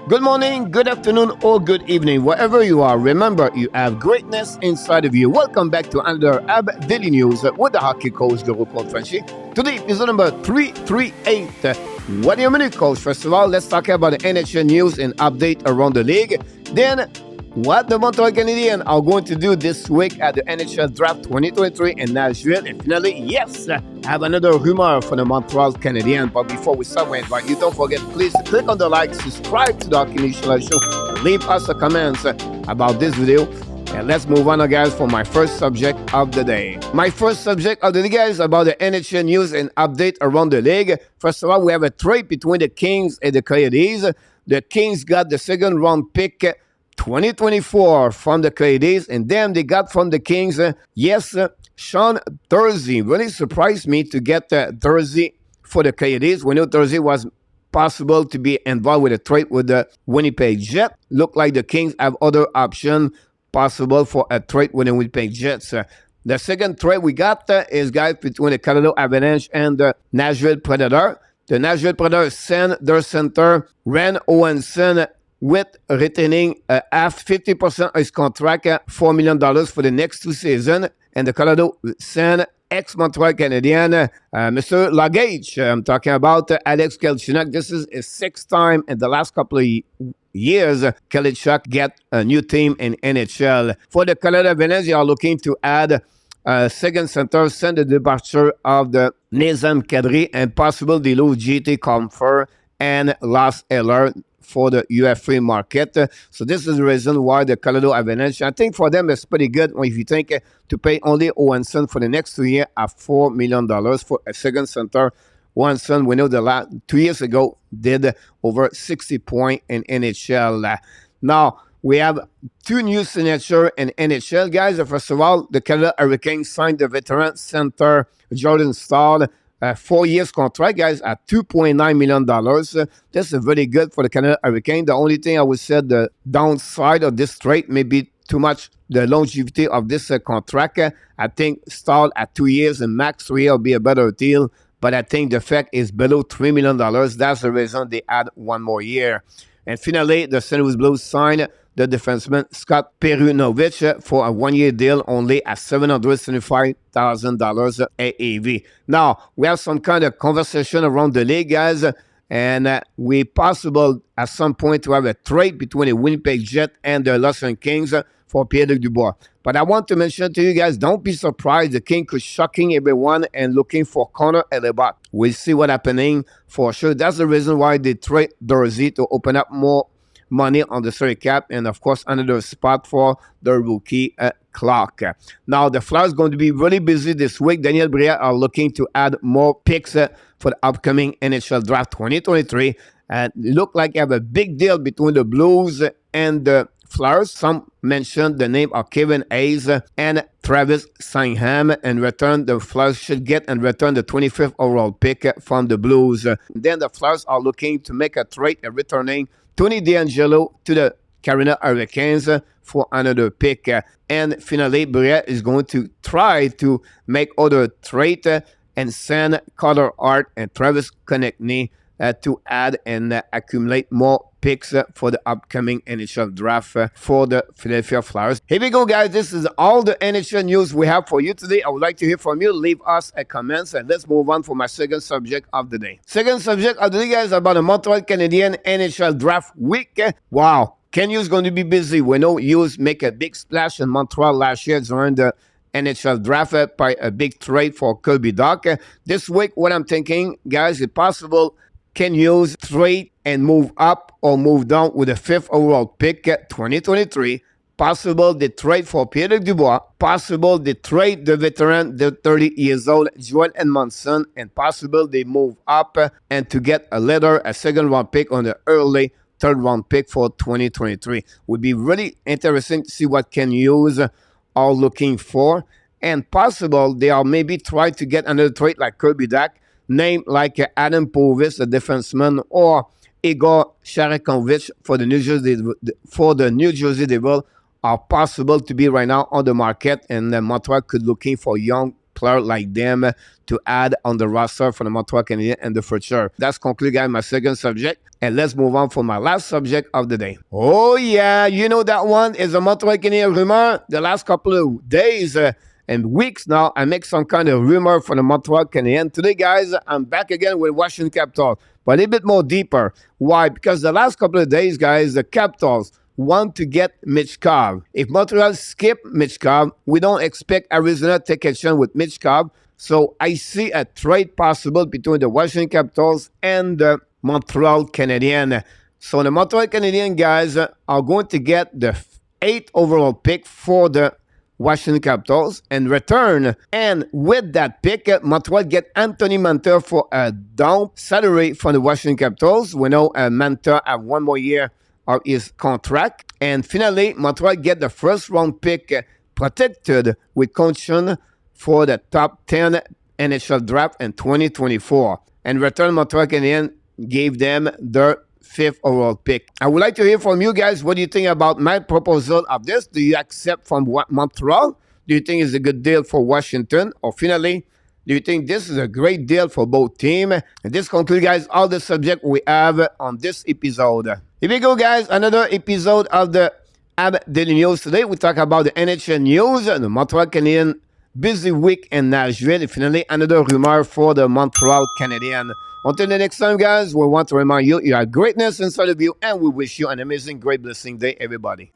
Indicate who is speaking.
Speaker 1: Good morning, good afternoon, or good evening, wherever you are. Remember, you have greatness inside of you. Welcome back to another Habs Daily News with the hockey coach, the Claude Frenchy. Today, episode number 338. What do you mean, coach? First of all, let's talk about the NHL news and update around the league. Then, what the Montreal Canadiens are going to do this week at the NHL Draft 2023 in Nashville. And finally, yes, I have another rumor for the Montreal Canadiens. But before we start, we invite you, don't forget, please click on the like, subscribe to the Hockey Nation Show, and leave us a comment about this video. And let's move on, guys, for my first subject of the day. My first subject of the day, guys, about the NHL news and update around the league. First of all, we have a trade between the Kings and the Coyotes. The Kings got the second round pick 2024 from the Canadiens, and then they got from the Kings, Sean Thursday. Really surprised me to get Thursday for the Canadiens. We know Thursday was possible to be involved with a trade with the Winnipeg Jets. Look like the Kings have other options possible for a trade with the Winnipeg Jets. The second trade we got is, guys, between the Colorado Avalanche and the Nashville Predators. The Nashville Predators sent their center, Ren Owenson, with retaining half 50% of his contract, $4 million for the next 2 seasons. And the Colorado sent ex-Montreal Canadien, Mr. Luggage. I'm talking about Alex Galchenyuk. This is his 6th time in the last couple of years Galchenyuk get a new team in NHL. For the Colorado Avalanche, they are looking to add second center, send the departure of the Nazem Kadri, and possible they lose GT Comfort and Lost Eller for the UFA market. So this is the reason why the Colorado Avalanche, I think for them it's pretty good if you think to pay only Owenson for the next 2 years at $4 million for a second center. Owenson, we know the last 2 years ago did over 60 points in NHL. Now, we have 2 new signatures in NHL, guys. First of all, the Canada Hurricanes signed the veteran center Jordan Staal, 4 years contract, guys, at $2.9 million. This is very good for the Canada Hurricane. The only thing I would say, the downside of this trade may be too much the longevity of this contract. I think Staal at 2 years and max 3 years will be a better deal. But I think the fact is below $3 million. That's the reason they add 1 more year. And finally, the St. Louis Blues signed the defenseman Scott Perunovich for a 1-year deal only at $775,000 AAV. Now, we have some kind of conversation around the league, guys, and we possible at some point to have a trade between the Winnipeg Jets and the Los Angeles Kings for Pierre-Luc Dubois. But I want to mention to you guys, don't be surprised. The King is shocking everyone and looking for Connor Hellebuyck. We'll see what's happening for sure. That's the reason why they trade Dorsey to open up more money on the salary cap, and of course another spot for the rookie clock. Now the Flyers going to be really busy this week. Daniel Briere are looking to add more picks for the upcoming NHL Draft 2023, and look like you have a big deal between the Blues and the Flyers. Some mentioned the name of Kevin Hayes and Travis Sangham. In return, the Flyers should get and return the 25th overall pick from the Blues. Then the Flyers are looking to make a trade and returning Tony DeAngelo to the Carolina Hurricanes for another pick. And finally, Briere is going to try to make other trade and send Carter Hart and Travis Konechny to add and accumulate more picks for the upcoming NHL draft for the Philadelphia Flyers. Here we go, guys. This is all the NHL news we have for you today. I would like to hear from you. Leave us a comment, and let's move on for my second subject of the day. Second subject of the day, guys, about the Montreal Canadiens NHL draft week. Wow. Ken Hughes going to be busy. We know Hughes make a big splash in Montreal last year during the NHL draft by a big trade for Kirby Dach. This week, what I'm thinking, guys, is possible Ken Hughes trade and move up or move down with a 5th overall pick 2023. Possible they trade for Pierre-Luc Dubois. Possible they trade the veteran, the 30 years old Joel Edmondson. And possible they move up and to get a second round pick on the early 3rd round pick for 2023. Would be really interesting to see what Ken Hughes are looking for. And possible they are maybe trying to get another trade like Kirby Dach, name like Adam Povis, a defenseman, or Igor Sharakovich for the New Jersey Devil are possible to be right now on the market, and Montreal could looking for young player like them to add on the roster for the Montreal Canadiens in the future. That's conclude, guys, my second subject. And let's move on for my last subject of the day. Oh, yeah, you know that one is a Montreal Canadiens rumor. The last couple of days and weeks now, I make some kind of rumor for the Montreal Canadiens. Today, guys, I'm back again with Washington Capitals, but a little bit more deeper. Why? Because the last couple of days, guys, the Capitals want to get Michkov. If Montreal skip Michkov, we don't expect Arizona to take action with Michkov. So I see a trade possible between the Washington Capitals and the Montreal Canadiens. So the Montreal Canadiens, guys, are going to get the 8th overall pick for the Washington Capitals in return. And with that pick, Montreal get Anthony Manta for a down salary from the Washington Capitals. We know Manta have 1 more year of his contract. And finally, Montreal get the first round pick protected with caution for the top 10 NHL draft in 2024. And return, Montreal Canadiens gave them their 5th overall pick. I would like to hear from you guys. What do you think about my proposal of this? Do you accept from Montreal? Do you think it's a good deal for Washington? Or finally, do you think this is a great deal for both teams? And this concludes, guys, all the subject we have on this episode. Here we go, guys. Another episode of the Habs Daily News. Today, we talk about the NHL news. The Montreal Canadiens busy week in Nashville. Finally, another rumor for the Montreal Canadiens. Until the next time, guys, we want to remind you, you have greatness inside of you, and we wish you an amazing, great, blessing day, everybody.